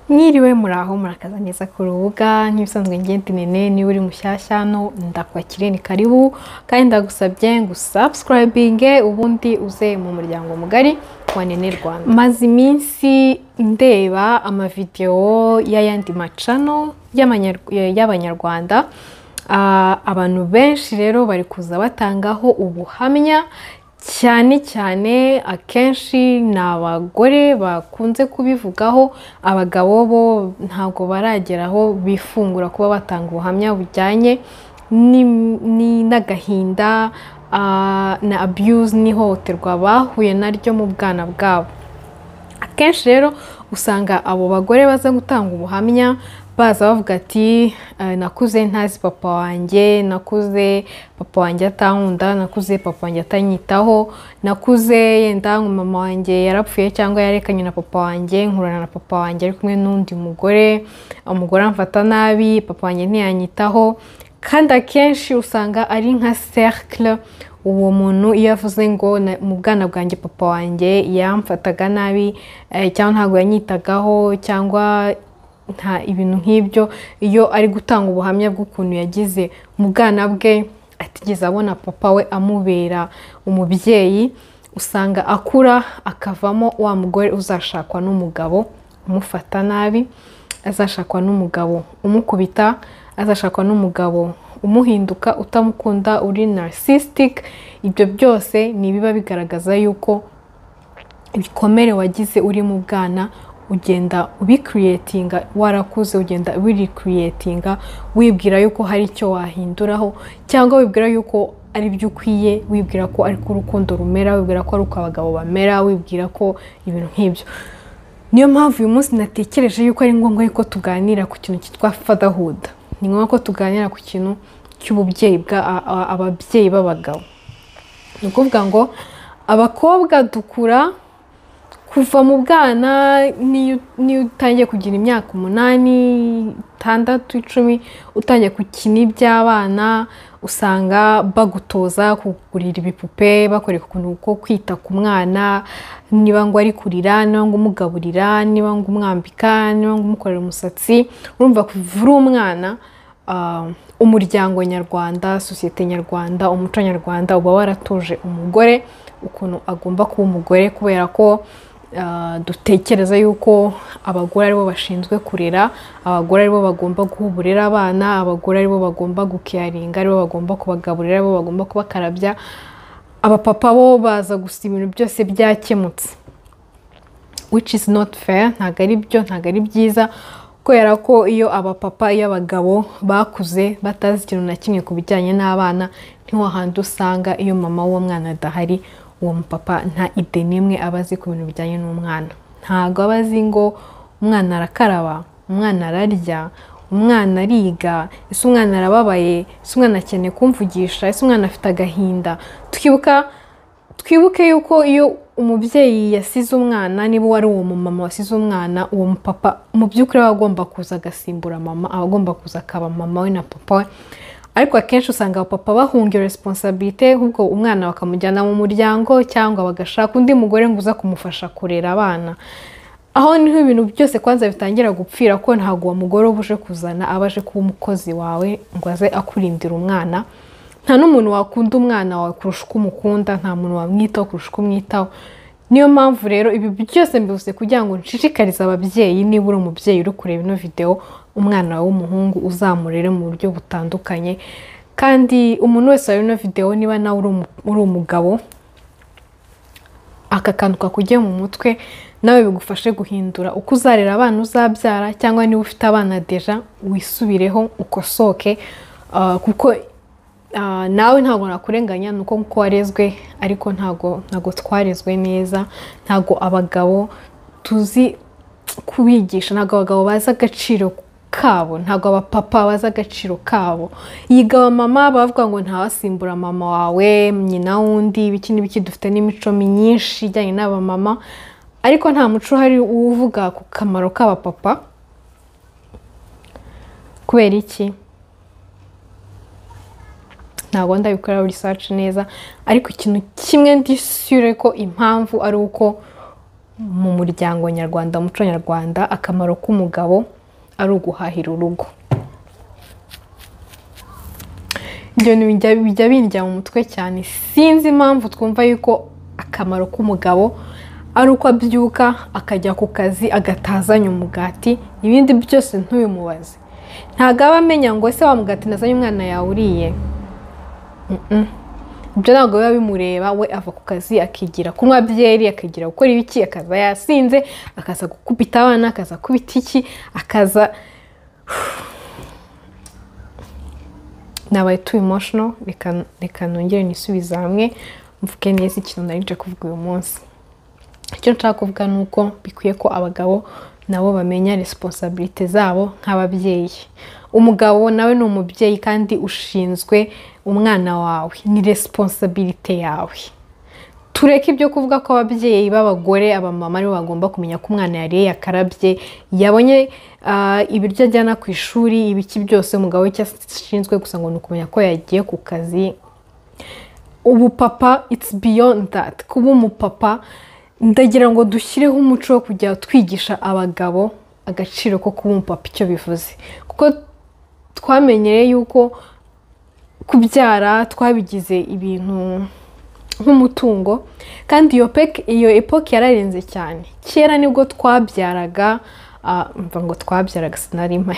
Mwiriwe muraho murakaza neza ku rubuga nk'ibisanzwe ngende nene ni uri mushyashya no ndakwakire ni karibu kandi ndagusabye ngo subscribing ubundi uze mu muryango mugari wa Nene Rwanda. Maze iminsi ndeba ama video y'ayandi macano y'abanyarwanda, abantu benshi rero bari kuza batangaho ubuhamya cyane akenshi n'abagore bakunze kubivugaho, abagabo bo ntago barageraho bifungura kuba batanga ubuhamya bujyanye n'agahinda na abuse n'ihohoterwa bahuye naryo mu bwana bwabo. Akenshi rero usanga abo bagore baza gutanga ubuhamya baza bavuga ati nakuze ntazi papa wanjye, nakuze papa wanjye atankunda, nakuze papa wanjye atanyitaho, nakuze yenda mama wanjye yarapfuye cyangwa yarekanye na papa wanjye, nkurana na papa wanjye ari kumwe n'undi mugore, umugore amfata nabi, papa wanjye ntiyanyitaho. Kandi akenshi usanga ari nka cercle, uwo muntu iyo avuze ngo mu bwana bwanjye papa wanjye yamfataga nabi cyangwa ntabwo yanyitagaho cyangwa nta ibintu nk'ibyo, iyo ari gutanga ubuhamya bw'ukuntu yagize mu bwana bwe atigeze abona papa we amubera umubyeyi, usanga akura akavamo wa mugore uzashakwa n'umugabo umufata nabi, azashakwa n'umugabo umukubita, azashakwa n'umugabo umuhinduka utamukunda, uri narcissistic. Ibyo byose ni biba bigaragaza yuko ibikomere wagize uri mu bwana ugenda ubicreatinga, warakuze ugenda ubicreatinga wibwira yuko hari icyo wahinduraho, cyangwa wibwira yuko ari byo ukwiye, wibwira ko ari ko urukundo rumera, wibwira ko ari uko abagabo bamera, wibwira ko ibintu nk'ibyo. Niyo mpamvu uyu munsi natekereje yuko ari ngombwa yuko tuganira ku kintu cyitwa fatherhood. Ni ngombwa ko tuganira ku kintu cy'ububyeyi ababyeyi b'abagabo. Ni ukuvuga ngo abakobwa dukura kuva mu bwana, niyo utangiye kugira imyaka 8, 6, 10, utangiye gukina iby'abana, usanga bagutoza kugurira ibipupe, bakoreka ukuntu ko kwita ku mwana, niba ngo ari kurira, niba ngo umugaburira, niba ngo umwambika, niba ngo umukorera umusatsi. Urumva kuvura umwana, umuryango nyarwanda, sosiyete nyarwanda, umuco nyarwanda uba waratuje umugore ukuntu agomba kuba umugore, kubera ko dutekereza yuko abagore aribo bashinzwe kurera, abagore aribo bagomba guhuburira abana, abagore aribo bagomba gukiyaringa, aribo bagomba kubagaburira, aribo bagomba kubakarabya. Abapapa bo baza gusa ibintu byose byakemutse, which is not fair. Ntago ari byo, ntago ari byiza, kubera ko iyo abapapa, iyo abagabo bakuze batazi ikintu na kimwe ku bijyanye n'abana, niho handi usanga iyo mama w'uwo mwana adahari, uwo mupapa nta ide n'imwe abazi ku bintu bijyanye n'umwana. Ntago abazi ngo umwana arakaraba, umwana ararya, umwana ariga, ese umwana arababaye, ese umwana akeneye kumvugisha, ese umwana afite agahinda. Twibuke yuko iyo umubyeyi yasize umwana, niba wari uwo mama wasize umwana, uwo mupapa mu by'ukuri aba agomba kuza agasimbura mama, aba agomba kuza akaba mama we na papa we. Ariko akenshi usanga abapapa bahunga responsibility, ahubwo umwana bakamujyana mu muryango cyangwa bagashaka undi mugore ngo uza kumufasha kurera abana. Aho niho ibintu byose kwanza bitangira gupfira, ko ntago uwo mugore ubuje kuzana abaje kuba umukozi wawe ngo aze akurindira umwana. Nta n'umuntu wakunda umwana wawe kurusha uko umukunda, nta muntu wamwitaho kurusha uko umwitaho. Niyo mpamvu rero ibi byose mbivuze kugira ngo nshishikarize ababyeyi, niba uri umubyeyi uri kureba ino video, umwana wawe w'umuhungu uzamurere mu buryo butandukanye. Kandi umuntu wese ari ino video, niba nawe uri umugabo, aka kantu kakujye mu mutwe, nawe bigufashe guhindura uko uzarera abana uzabyara, cyangwa niba ufite abana deja wisubireho ukosoke, kuko nawe ntago nakurenganya, nuko nkuko warezwe, ariko ntago twarezwe neza. Ntago abagabo tuzi kubigisha, ntago abagabo bazi agaciro kabo, ntago abapapa bazi agaciro kabo. Yiga mama bavuga ngo ntawasimbura mama wawe, nyina wundi, ibiki n'ibiki. Dufite n'imico myinshi ijyanye n'aba mama, ariko nta muco hari uvuga ku kamaro k'abapapa. Kubera iki? Ntago ndabikora research neza, ariko ikintu kimwe ndi sure ko impamvu ari uko mu muryango nyarwanda, umuco nyarwanda, akamaro k'umugabo ari uguhahira urugo. Ibyo bijya binjya mu mutwe cyane, sinzi impamvu twumva yuko akamaro k'umugabo ari uko abyuka akajya ku kazi agatazanya umugati, ibindi byose ntubimubaze. Ntabwo aba amenya ngo ese wa mugati nazanye umwana yawe uriye. Ibyo ntabwo biba bimureba, we ava ku kazi akigira kunywa byeri, akigira gukora ibiki, akaza yasinze, akaza gukubita abana, akaza kubita iki, akaza nabaye too emotional. Reka nongere nisubiza hamwe mvuge neza ikintu nari nje kuvuga uyu munsi. Icyo nshaka kuvuga ni uko bikwiye ko abagabo nabo bamenya responsibility zabo nk'ababyeyi. Umugabo nawe ni umubyeyi kandi ushinzwe umwana wawe, ni responsibility yawe. Tureke ibyo kuvuga ko ababyeyi b'abagore, abamama aribo bagomba kumenya ko umwana yariye, yakarabye, yabonye ibiryo ajyana ku ishuri, ibiki byose. Umugabo icyo ashinzwe gusa ngo ni ukumenya ko yagiye ku kazi. Ubu papa it's beyond that. Kuba umupapa, ndagira ngo dushyireho umuco wo kujya twigisha abagabo agaciro ko kuba umupapa icyo bivuze, kuko twamenyereye yuko kubyara twabigize ibintu nk'umutungo, kandi iyo epoke yararenze cyane. Kera nibwo twabyaraga, ngo twabyaraga sinarima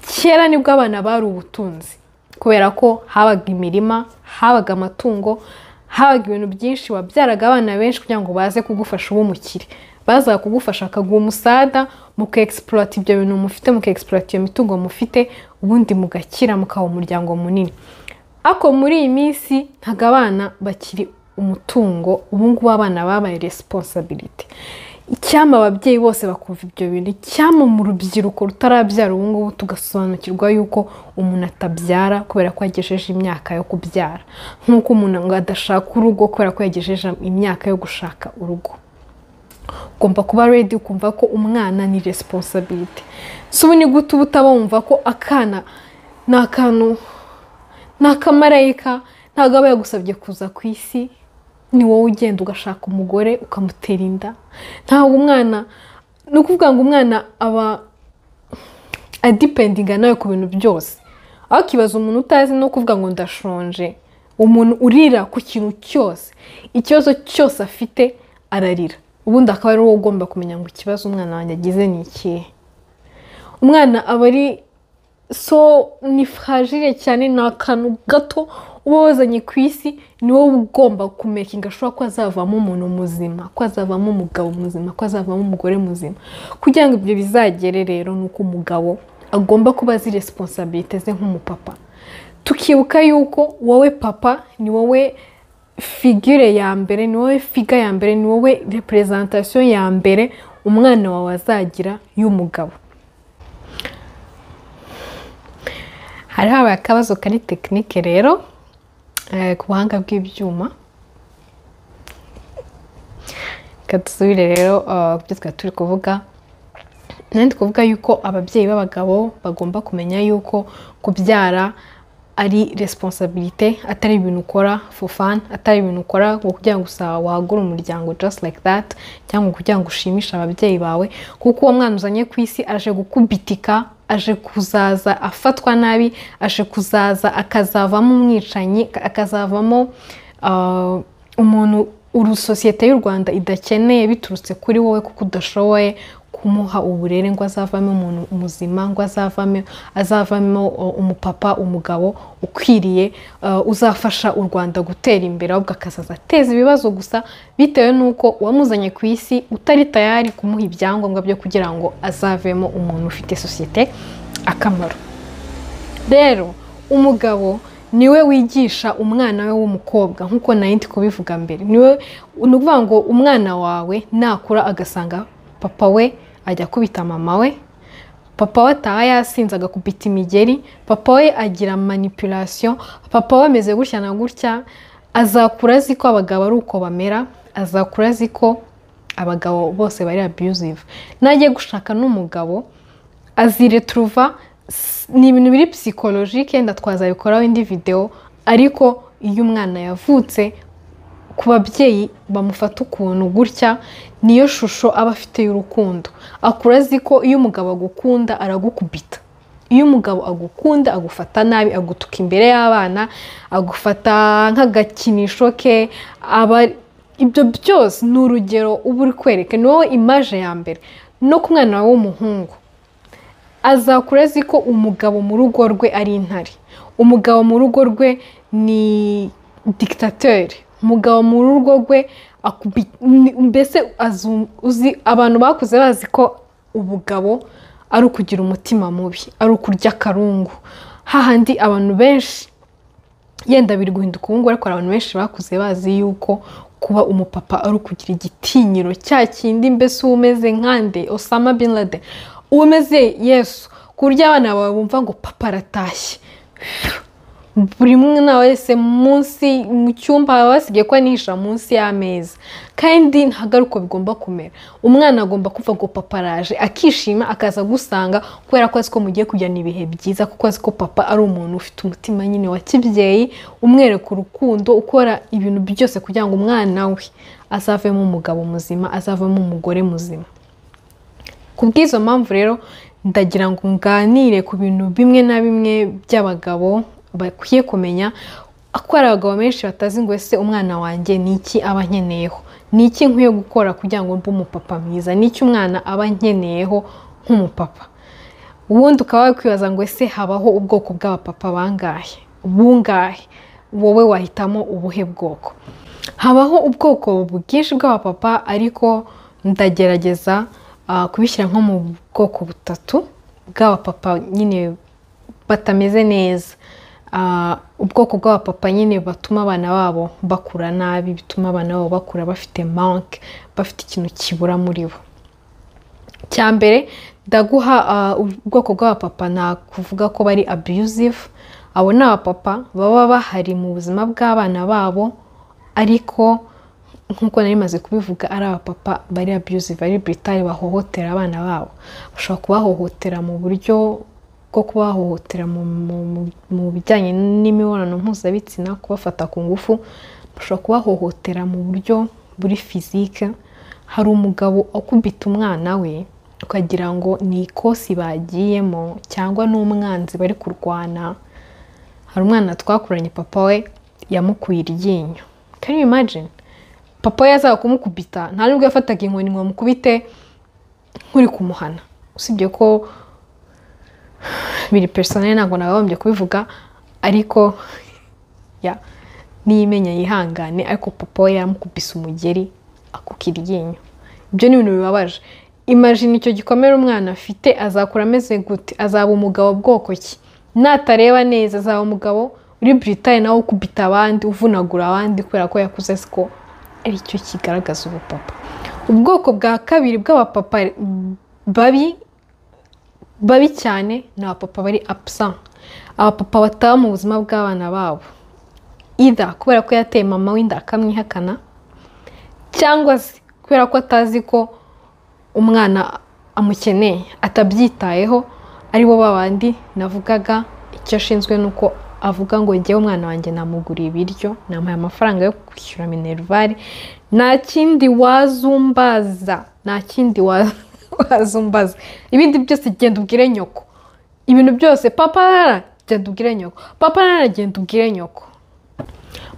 kera nibwo abana bari ubutunzi, kubera ko habaga imirima, habaga amatungo, habaga ibintu byinshi. Wabyaraga abana benshi kugira ngo baze kugufasha ubumukire, bazaga kugufasha akaguha umusada, muka-exploit ibyo bintu mufite, muka-exploit iyo mitungo mufite, ubundi mugakira, mukaba umuryango munini. Ako muri iyi minsi ntago abana bakiri umutungo, ubu ngubu abana babaye responsibility. Icyama ababyeyi bose bakumva ibyo bintu, icyama mu rubyiruko rutarabyara ubu ngubu tugasobanukirwa yuko umuntu atabyara kubera ko yagejeje imyaka yo kubyara, nk'uko umuntu ngo adashaka urugo kubera ko yagejeje imyaka yo gushaka urugo. Ugomba kuba ready ukumva ko umwana ni responsibility. So ubu ni gute ubutaba wumva ko akana ni akantu, ni akamarayika, ntabwo aba yagusabye kuza ku isi, ni wowe ugenda ugashaka umugore ukamutera inda. Ntabwo umwana, ni ukuvuga ngo umwana aba adipendinga nawe ku bintu byose. Aho kibaza umuntu utazi no kuvuga ngo ndashonje, umuntu urira ku kintu cyose, ikibazo cyose afite ararira. Ubundi akaba ari wowe ugomba kumenya ngo ikibazo umwana wanjye agize ni ikihe. Umwana aba ari ni fragile cyane, ni akantu gato uba wazanye ku isi, ni wowe ugomba kumekinga ashobora ko azavamo umuntu muzima, ko azavamo umugabo muzima, ko azavamo umugore muzima. Kugira ngo ibyo bizagere rero ni uko umugabo agomba kuba azi responsibility ze nk'umupapa. Tukibuka yuko wowe papa ni wowe figure ya mbere, ni wowe figure ya mbere, ni wowe representation ya mbere umwana wawe azagira y'umugabo. Hari habaye akabazo kari tekinike rero ku buhanga bw'ibyuma. Kadusubire rero ibyo twari turi kuvuga. Nandi kuvuga yuko ababyeyi b'abagabo bagomba kumenya yuko kubyara ari responsibility, atari ibintu ukora for fun, atari ibintu ukora kugira ngo gusa wagura umuryango just like that, cyangwa kugira ngo ushimishe ababyeyi bawe, kuko uwo mwana uzanye ku isi aje gukubitika, aje kuzaza afatwa nabi, aje kuzaza akazavamo umwicanyi, akazavamo umuntu sosiyete y'u Rwanda idakeneye biturutse kuri wowe kuko udashoboye kumuha uburere ngo azavamo umuntu muzima, ngo azavamo umupapa, umugabo ukwiriye, uzafasha u Rwanda gutera imbere, ahubwo akazaza ateza ibibazo gusa bitewe nuko wamuzanye ku isi utari tayari kumuha ibyangombwa byo kugira ngo azavemo umuntu ufite sosiyete akamaro. Rero umugabo niwe wigisha umwana we w'umukobwa, nkuko nayindi kubivuga mbere. Niwe ukuvuga ngo umwana wawe nakura agasanga papa we ajya kubita mama we, papa we ataha yasinze agakubita imigeri, papa we agira manipulation, papa we ameze gutya na gutya, azakura azi ko abagabo ari uko bamera, azakura azi ko abagabo bose bari abusive. Nagiye gushaka n'umugabo aziretruva, ni ibintu biri psychologique, ndatwaza bikoraho indi video, ariko iyo umwana yavutse ku babyeyi bamufata ukuntu gutya, niyo shusho aba afite y'urukundo. Akura azi ko iyo umugabo agukunda aragukubita, iyo umugabo agukunda agufata nabi, agutuka imbere y'abana, agufata nk'agakinisho ke. Ibyo byose ni urugero uba uri kwereka, ni wowe imaje ya mbere. No ku mwana wawe w'umuhungu azakura azi ko umugabo mu rugo rwe ari intare, umugabo mu rugo rwe ni dictateur, umugabo mu rugo rwe mbese uzi abantu bakuze bazi ko ubugabo ari ukugira umutima mubi, ari ukurya akarungu. Hahandi abantu benshi yenda biri guhinduka ubu ngubu, ariko abantu benshi bakuze bazi yuko kuba umupapa ari ukugira igitinyiro cya kindi, mbese umeze nkande Osama bin Laden, umeze Yesu, ku buryo abana bawe bumva ngo papa aratashye. Buri mwana wese munsi mu cyumba basigaye ko anisha munsi y'ameza, kandi ntabwo ari uko bigomba kumera. Umwana agomba kuva ngo papa araje, akishima akaza gusanga, kubera ko azi ko mugiye kujyana ibihe byiza, kuko azi ko papa ari umuntu ufite umutima nyine wa kibyeyi, umwereka urukundo, ukora ibintu byose kugira ngo umwana we azavemo umugabo muzima, azavemo umugore muzima. Ku bw'izo mpamvu rero ndagira ngo nganire ku bintu bimwe na bimwe by'abagabo bakwiye kumenya, ko ari abagabo benshi batazi ngo ese umwana wanjye ni iki aba nkeneyeho, ni iki nkwiye gukora kugira ngo mbe umupapa mwiza, ni iki umwana aba nkeneyeho nk'umupapa. Ubundi ukaba wakwibaza ngo ese habaho ubwoko bw'abapapa bangahe, bungahe, wowe wahitamo ubuhe bwoko? Habaho ubwoko bwinshi bw'abapapa, ariko ndagerageza kubishyira nko mu bwoko butatu bw'abapapa nyine batameze neza. Ubwoko bw'abapapa nyine batuma abana babo bakura nabi, bituma abana babo bakura bafite manque, bafite ikintu kibura muri bo. Cya mbere ndaguha ubwoko bw'abapapa nakuvuga ko bari abusive. Abo ni abapapa baba bahari mu buzima bw'abana babo, ariko nkuko nari maze kubivuga ari abapapa bari abusive, bari brutal, bahohotera abana babo. Bashobora kubahohotera mu buryo bwo kubahohotera mu bijyanye n'imibonano mpuzabitsina, kubafata ku ngufu. Bashobora kubahohotera mu buryo buri physique. Hari umugabo akubita umwana we ukagira ngo ni ikosi bagiyemo cyangwa n'umwanzi bari kurwana. Hari umwana twakuranye, papa we yamukuye iryinyo. Can you imagine? Papa yazaga kumukubita, nta nubwo yafataga inkoni ngo amukubite nk'uri kumuhana. Usibye ko biri personnel ntabwo nagombye kubivuga, ariko niyimenya yihangane. Ariko papa we yaramukubise umugeri akuka iryinyo. Ibyo ni ibintu bibabaje. Imagine icyo gikomere umwana afite, azakura ameze gute? Azaba umugabo bwoko ki? Natareba neza azaba umugabo uri brutal, nawe ukubita abandi, uvunagura abandi, kubera ko yakuze siko ari cyo kigaragaza ubupapa. Ubwoko bwa kabiri bw'abapapa babi cyane ni abapapa bari absent. Abapapa bataba mu buzima bw'abana babo, either kubera ko yateye mama w'inda akamwihakana, cyangwa se kubera ko atazi ko umwana amukeneye, atabyitayeho. Ari bo babandi navugaga, icyo ashinzwe nuko avuga ngo njyewe umwana wanjye namuguriye ibiryo, namuhaye amafaranga yo kwishyura minervari, nta kindi wazumbaza, nta kindi wazumbaza. Ibindi byose genda ubwire nyoko. Ibintu byose papa genda ubwire nyoko, papa genda ubwire nyoko.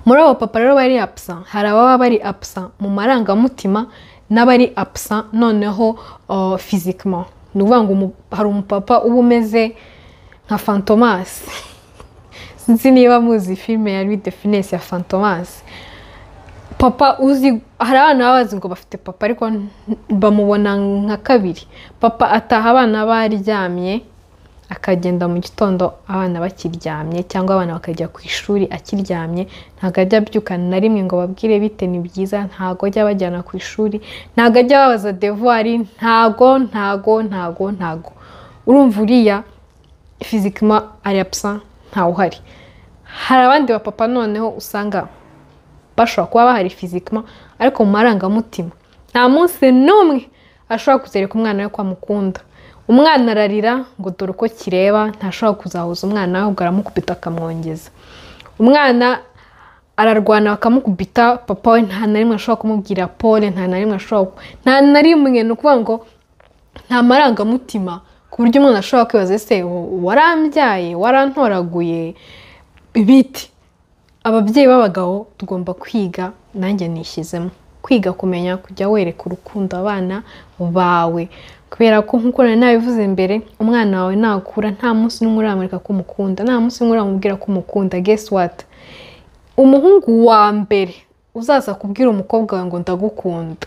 Muri abo papa rero bari absent, hari ababa bari absent mu marangamutima, n'abari absent noneho physiquement. Ni ukuvuga ngo hari umupapa uba umeze nka Fantomas. Sinzi niba muzi filime ya Louis de Funès ya Fantomas. Papa uzi, hari abana babazi ngo bafite papa, ariko bamubona nka kabiri. Papa ataha abana baryamye, akagenda mu gitondo abana bakiryamye, cyangwa abana bakajya ku ishuri akiryamye. Ntago ajya abyukana na rimwe ngo babwire bite ni byiza, ntago ajya bajyana ku ishuri, ntago ajya babaza devoir, ntago. Urumva uriya physiquement ari absent, ntawe uhari. Hari abandi bapapa noneho usanga bashobora kuba bahari physiquement, ariko mu marangamutima nta munsi n'umwe ashobora kuzereka umwana we ko amukunda. Umwana ararira ngo dore uko kireba, ntashobora kuzahuza umwana we, ubwo aramukubita akamwongeza. Umwana ararwana bakamukubita, papa we nta na rimwe ashobora kumubwira pole, nta na rimwe ni ukuvuga ngo nta marangamutima, ku buryo umuntu ashobora kwibaza ese warambyaye, warantoraguye ibiti. Ababyeyi b'abagabo tugomba kwiga, nanjye nishyizemo kwiga kumenya kujya wereka urukundo abana bawe, kubera ko nkuko nabivuze mbere, umwana wawe nakura nta munsi n'umwe uramurika ko umukunda, nta munsi n'umwe uramubwira ko umukunda. Guess what? Umuhungu wa mbere uzaza kubwira umukobwa wawe ngo ndagukunda,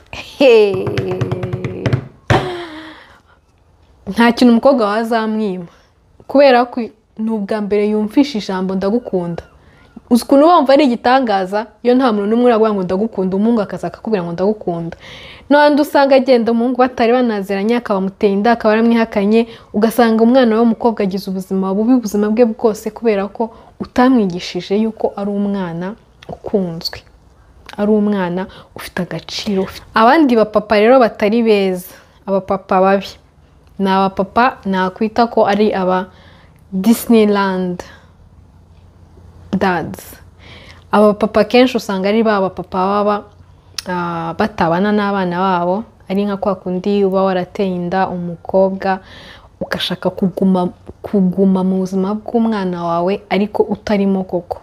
nta kintu umukobwa wawe azamwima, kubera ko ni ubwa mbere yumvisha ijambo ndagukunda. Uzi ukuntu wumva ari igitangaza iyo nta muntu n'umwe uravuga ngo ndagukunda, umuhungu akaza akakubwira ngo ndagukunda. N'abandi usanga agenda umuhungu batari banaziranye, akaba amuteye inda, akaba aramwihakanye, ugasanga umwana we w'umukobwa agize ubuzima bubi, ubuzima bwe bwose, kubera ko utamwigishije yuko ari umwana ukunzwe, ari umwana ufite agaciro. Abandi bapapa rero batari beza, abapapa babi, ni abapapa nakwita ko ari aba Disneyland dads. Aba papa kenshi usanga ari ba papa baba batabana n'abana babo, ari nka kwa kundi uba warateye inda umukobwa ugashaka kuguma mu buzima bw'umwana wawe ariko utarimo koko.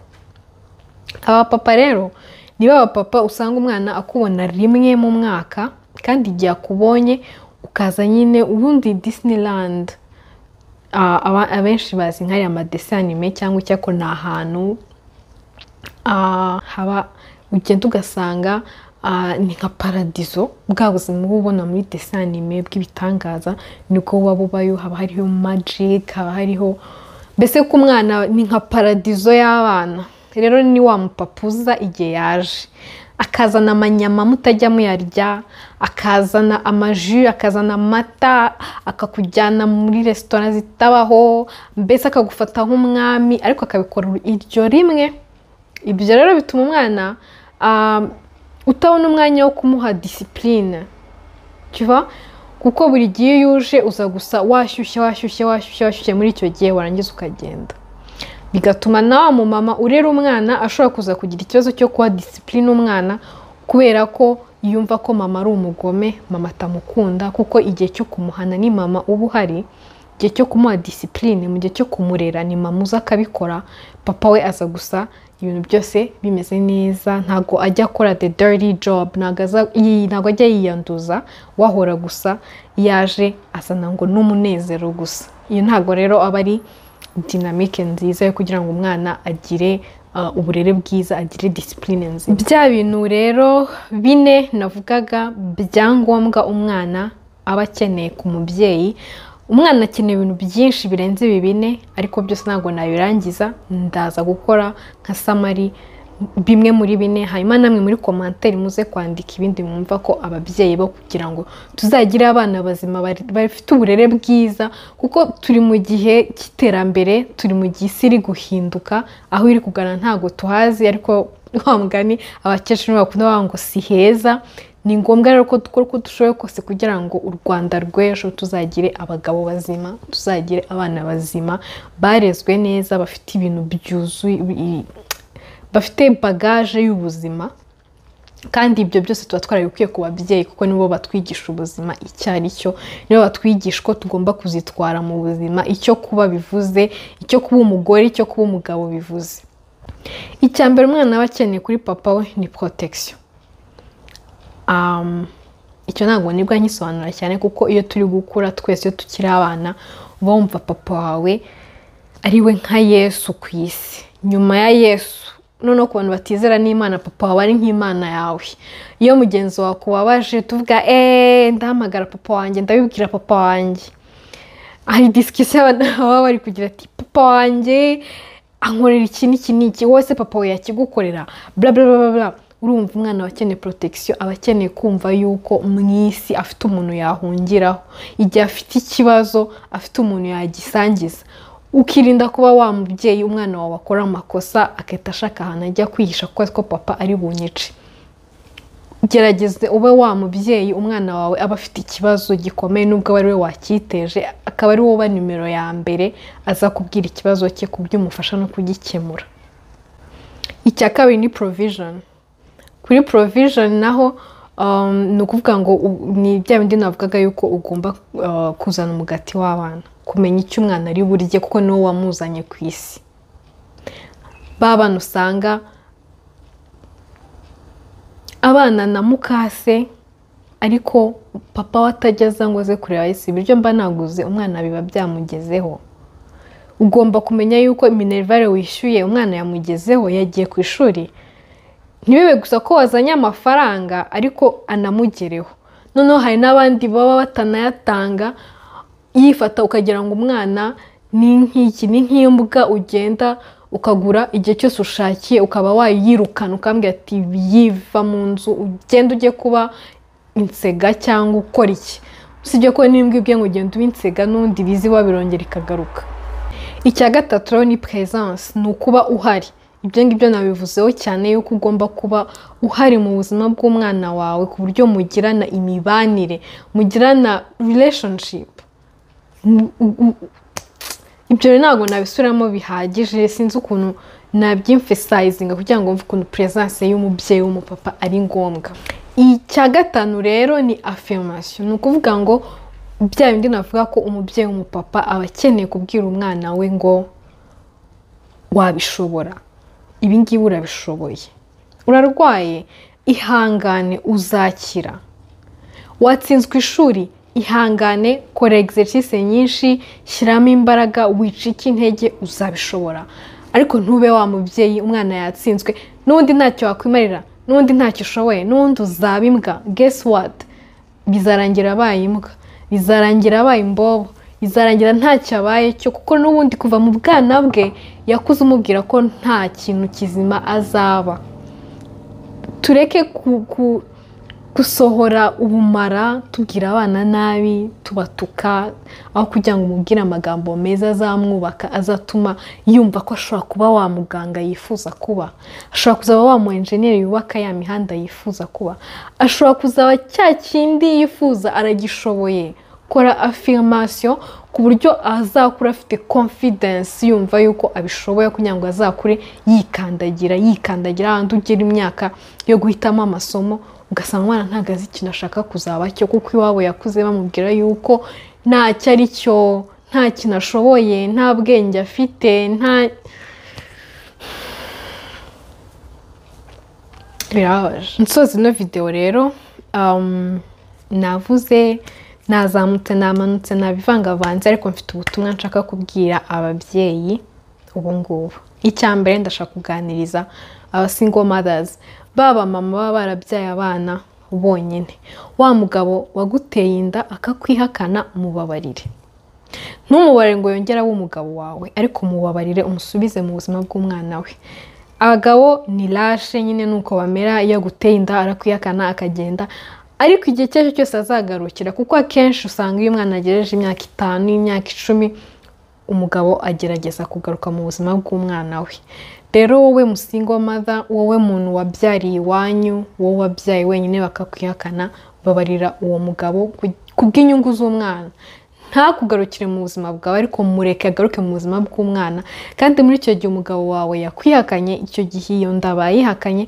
Aba papa rero ni ba papa usanga umwana akubona rimwe mu mwaka, kandi igihe akubonye ukaza nyine ubundi Disneyland. Abenshi bazi nk'ariya amadessin anime cyangwa icyako ni ahantu haba ugenda ugasanga ni nka paradizo, bwa buzima uba ubona muri dessin anime bw'ibitangaza niko buba bubayo, haba hariho magic, haba hariho mbese ko umwana ni nka paradizo y'abana. Rero ni wa mupapuza igihe yaje akazana amanyama mutajya muyarya, akazana amaju, akazana amata, akakujyana muri restaurant zitabaho, mbese akagufata nk'umwami, ariko akabikora iryo rimwe. Ibyo rero bituma umwana utabona umwanya wo kumuha discipline, kiva kuko buri gihe yuje uza gusa washyushye muri icyo gihe warangiza ukagenda, bigatuma nawe mu mama urera umwana ashobora kuza kugira ikibazo cyo kuba discipline umwana, kubera ko yumva ko mama ari umugome, mama atamukunda, kuko igihe cyo kumuhana ni mama uba uhari, igihe cyo kumuha discipline, mu gihe cyo kumurera ni mama uza akabikora. Papa we aza gusa ibintu byose bimeze neza, ntago ajya akora the dirty job, ntago ajya yiyanduza, wahora gusa yaje azana ngo n'umunezero gusa. Iyo ntago rero aba ari dynamique nziza yo kugira ngo umwana agire uburere bwiza, agire discipline nziza. Bya bintu rero bine navugaga byangombwa umwana aba akeneye ku mubyeyi. Umwana akeneye ibintu byinshi birenze ibi bine, ariko byose ntabwo nabirangiza, ndaza gukora nka summary bimwe muri bine, hanyuma namwe muri commentaire muze kwandika ibindi mwumva ko ababyeyi bo, kugira ngo tuzagire abana bazima bafite uburere bwiza, kuko turi mu gihe cy'iterambere, turi mu gihe isi iri guhinduka, aho iri kugana ntago tuhazi, ariko wa mugani abakecuru bakunda bavuga ngo si heza. Ni ngombwa rero ko dukora uko dushoboye kose kugira ngo u Rwanda rw'ejo tuzagire abagabo bazima, tuzagire abana bazima barezwe neza, bafite ibintu byuzuye, bafite bagage y'ubuzima. Kandi ibyo byose tuba twarabikwiye ku babyeyi, kuko nibo batwigisha ubuzima icyo ari cyo, nibo batwigisha ko tugomba kuzitwara mu buzima, icyo kuba bivuze, icyo kuba umugore, icyo kuba umugabo bivuze. Icya mbere umwana aba akeneye kuri papa we ni protection. Icyo ntabwo nibwo nyisobanura cyane, kuko iyo turi gukura twese, iyo tukiri abana, uba wumva papa wawe ari we nka Yesu ku isi. Nyuma ya Yesu, noneho ku bantu batizera n'Imana, papa wawe ari nk'Imana yawe. Iyo mugenzi wawe akubabaje tuvuga ndahamagara papa wanjye, ndabibwira papa wanjye. Hari discussion baba bari kugira ati papa wanjye ankorera iki n'iki, wowe se papa we yakigukorera bla bla bla bla. Urumva umwana akeneye protection, aba akeneye kumva yuko mu isi afite umuntu yahungiraho, igihe afite ikibazo afite umuntu yagisangiza. Ukirinda kuba wa mubyeyi umwana wawe akora amakosa akahita ashaka ahantu ajya kwihisha ko papa ari bunyice. Gerageze ube wa mubyeyi umwana wawe aba afite ikibazo gikomeye, nubwo ari we wakiteje, akaba ari wowe nimero ya mbere aza kubwira ikibazo cye, kubyumufasha no kugikemura. icya kabiri ni provision. Kuri provision naho ni ukuvuga ngo ni bya bindi navugaga yuko ugomba kuzana umugati w'abana, kumenya icyo umwana ari burye kuko niwo wamuzanye ku isi. Babana usanga abana na mukase ariko papa watajyaza ngo aze kureba isi ibiryo mba naguze umwana biba byamugezeho. Ugomba kumenya yuko minervare wishyuye umwana yamugezeho, yagiye ku ishuri. Ntibibe gusa ko wazanye amafaranga ariko anamugereho. Noneho hari n'abandi baba batanayatanga, yifata ukagira ngo umwana ni nk'imbwa ugenda ukagura igihe cyose ushakiye ukaba wayirukana ukambwira ati yiva mu nzu ugenda ujye kuba insega cyangwa ukora iki. Usibye ko n'imbwa ibwe ngo ugenda uba insega n'undi bizi wabirongera ikagaruka. Icya gatatu ni presence, ni ukuba uhari. Ibyo ngibyo nabivuzeho cyane yuko ugomba kuba uhari mu buzima bw'umwana wawe ku buryo mugirana imibanire, mugirana relationship. Ibyo ntabwo nabisubiramo bihagije, sinzi ukuntu nabyemphasizing kugira ngo mvuge ukuntu presence y'umubyeyi w'umupapa ari ngombwa. Icya gatanu rero ni affirmation, ni ukuvuga ngo bya bindi navuga ko umubyeyi w'umupapa aba akeneye kubwira umwana we ngo wabishobora, ibi ngibi urabishoboye, urarwaye ihangane uzakira, watsinzwe ishuri ihangane, kora exercice nyinshi, shyiramo imbaraga, wicike intege, uzabishobora. Ariko ntube wa mubyeyi umwana yatsinzwe n'undi ntacyo wakwimarira, n'undi ntacyo ushoboye, n'undi uzaba imbwa. Guess what? Bizarangira abaye imbwa, bizarangira abaye imbobo, bizarangira ntacyo abaye cyo, kuko n'ubundi kuva mu bwana bwe yakuze umubwira ko nta kintu kizima azaba. Tureke gusohora ubumara tubwira abana nabi, tubatuka, aho kugira ngo umubwire amagambo meza azamwubaka, azatuma yumva ko ashobora kuba wa muganga yifuza kuba, ashobora kuzaba wa mu engineer yubaka ya mihanda yifuza kuba, ashobora kuzaba cya kindi yifuza aragishoboye. Kora affirmation ku buryo azakura afite confidence, yumva yuko abishoboye, kugira ngo azakure yikandagira ahandi ugira imyaka yo guhitamo amasomo ugasanga umwana ntago azi ikintu ashaka kuzaba cyo, kuko iwabo yakuze bamubwira yuko ntacyo ari cyo, nta kintu ashoboye, nta bwenge afite, birababaje. Nsoza ino video rero navuze nazamutse namanutse nabivangavanze, ariko mfite ubutumwa nshaka kubwira ababyeyi ubu ngubu. Icya mbere ndashaka kuganiriza aba single mothers, baba mama baba barabyaye abana bonyine. Wa mugabo waguteye inda akakwihakana, mubabarire. Ntumubarire ngo yongera w'umugabo wawe, ariko mubabarire umusubize mu buzima bw'umwana we. Abagabo ni lashe nyine nuko bamera, iyo aguteye inda arakwihakana akagenda, ariko igihe cyaje cyose azagarukira, kuko akenshi usanga iyo umwana agereje imyaka 5 imyaka 10 umugabo agerageza kugaruka mu buzima bw'umwana we. Rero wowe musingo mother, wowe muntu wabyariye iwanyu, wowe wabyaye wenyine bakakwihakana, babarira uwo mugabo kubw'inyungu z'umwana. Nta kugarukire mu buzima bwawe, ariko mureke agaruke mu buzima bw'umwana. Kandi muri icyo gihe umugabo wawe yakwihakanye, icyo gihe iyo ndaba yihakanye,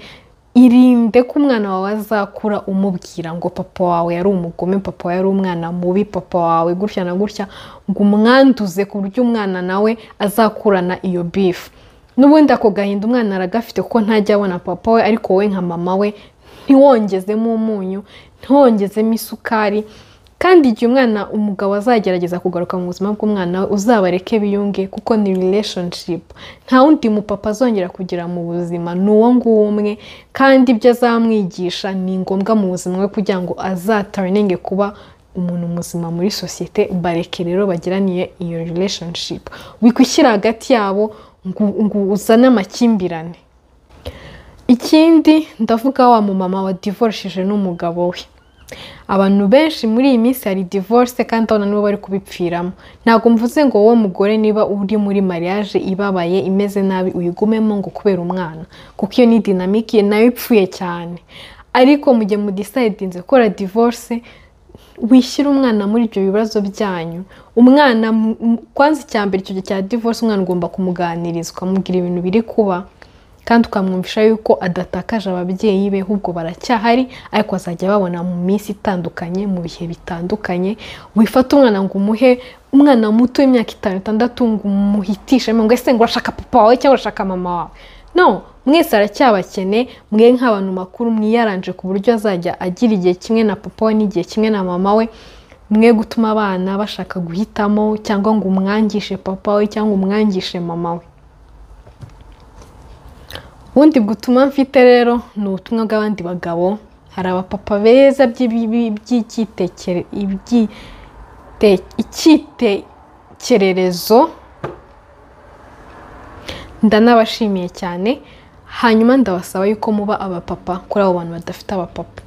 irinde ko umwana wawe azakura umubwira ngo papa wawe yari umugome, papa wawe yari umwana mubi, papa wawe gutya na gutya, ngo umwanduze ku buryo umwana nawe azakurana iyo beef. N'ubundi ako gahinda umwana aragafite kuko ntajya abona papa we, ariko wowe nka mama we ntiwongezemo umunyu, ntiwongezemo isukari. Kandi igihe umwana umugabo azagerageza kugaruka mu buzima bw'umwana we, uzabareke biyunge, kuko ni relationship. Nta wundi mupapa azongera kugira mu buzima, ni uwo nguwo umwe, kandi ibyo azamwigisha ni ngombwa mu buzima we kugira ngo azaturininge kuba umuntu muzima muri societe. Bareke rero bagiraniye iyo relationship, wikwishyira hagati yabo ngo uzane amakimbirane. Ikindi ndavuga wa mumama wa divorceje n'umugabo we. Abantu benshi muri iyi minsi hari divorce, kandi abana nibo bari kubipfiramo. Ntabwo mvuze ngo wowe mugore niba uri muri mariage ibabaye imeze nabi uyigumemo ngo kubera umwana, kuko iyo ni dynamique nayo ipfuye cyane. Ariko mujye mu decidinze gukora divorce, wishyira umwana muri ibyo bibazo byanyu. Umwana kwanza icyambere icyo gihe cya divorce, umwana ugomba kumuganirizwa, mubwira ibintu biri kuba, kandi ukamwumvisha yuko adatakaje ababyeyi be, ahubwo baracyahari, ariko azajya babona mu minsi itandukanye, mu bihe bitandukanye. Wifata umwana ngo umuhe, umwana muto w'imyaka 5-6 ngo umuhitishe ngo ese ngo urashaka papa wawe cyangwa urashaka mama wawe. No, mwese aracyabakene, mwe nk'abantu makuru mwiyaranje ku buryo azajya agira igihe kimwe na papa we n'igihe kimwe na mama we. Mwe gutuma abana bashaka guhitamo cyangwa ngo umwangishe papa we cyangwa umwangishe mama we. Ubundi gutuma mfite rero ni ubutumwa bw'abandi bagabo. Hari abapapa beza icyitekererezo, ndanabashimiye cyane. Hanyuma ndabasaba yuko muba abapapa kuri abo bantu badafite abapapa,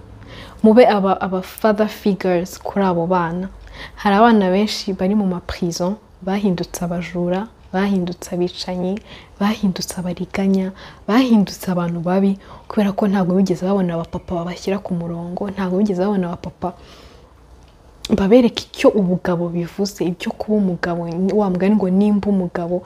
mube aba father figures kuri abo bana. Hari abana benshi bari mu maprison bahindutse abajura, bahindutse abicanyi, bahindutse abariganya, bahindutse abantu babi kubera ko ntabwo bigeze babona abapapa babashyira ku murongo, ntabwo bigeze babona abapapa babereka icyo ubugabo bivuze, ibyo kuba umugabo. Wambwira ngo nimba umugabo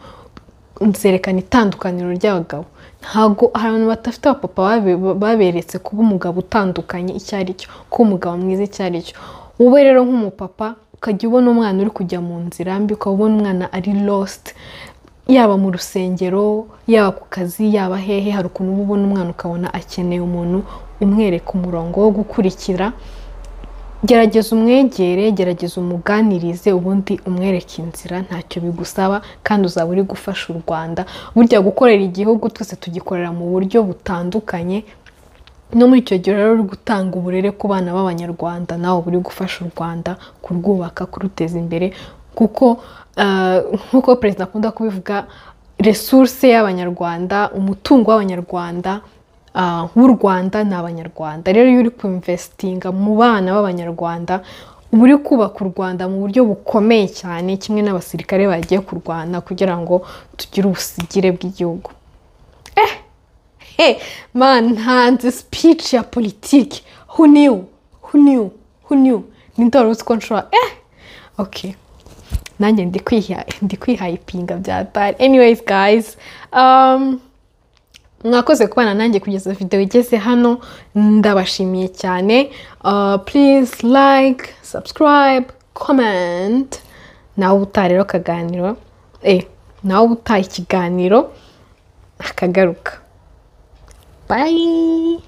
nzerekana itandukaniro ry'abagabo. Ntabwo hari abantu batafite abapapa baberetse kuba umugabo utandukanye icyo ari cyo, kuba umugabo mwiza icyo ari cyo. Wowe rero nk'umupapa ukajya ubona umwana uri kujya mu nzira mbi, ukabona umwana ari lost, yaba mu rusengero, yaba ku kazi, yaba hehe, hari ukuntu uba ubona umwana ukabona akeneye umuntu umwereka umurongo wo gukurikira. Gerageza umwegere, gerageza umuganirize, ubundi umwereke inzira, ntacyo bigusaba kandi uzaba uri gufasha u Rwanda. Burya gukorera igihugu twese tugikorera mu buryo butandukanye, no muri icyo gihe rero uri gutanga uburere ku bana b'Abanyarwanda, nawe uri gufasha u Rwanda kurwubaka, kuruteza imbere, kuko nk'uko perezida akunda kubivuga, resource y'Abanyarwanda, umutungo w'Abanyarwanda w'u Rwanda ni Abanyarwanda. Rero iyo uri kuinvestinga mu bana b'Abanyarwanda, uba uri kubaka u Rwanda mu buryo bukomeye cyane, kimwe n'abasirikare bagiye kurwana kugira ngo tugire ubusigire bw'igihugu. Man, hanze speech ya politiki. Who knew? Nindoro uko nshobora. Okay. Nanjye ndi kwihayipinga bya tari. Anyways guys, mwakoze kubana nanjye kugeza video igeze hano, ndabashimiye cyane. Please like, subscribe, comment. Nawe utarero kaganiro, nawe utaye ikiganiro akagaruka. Bye.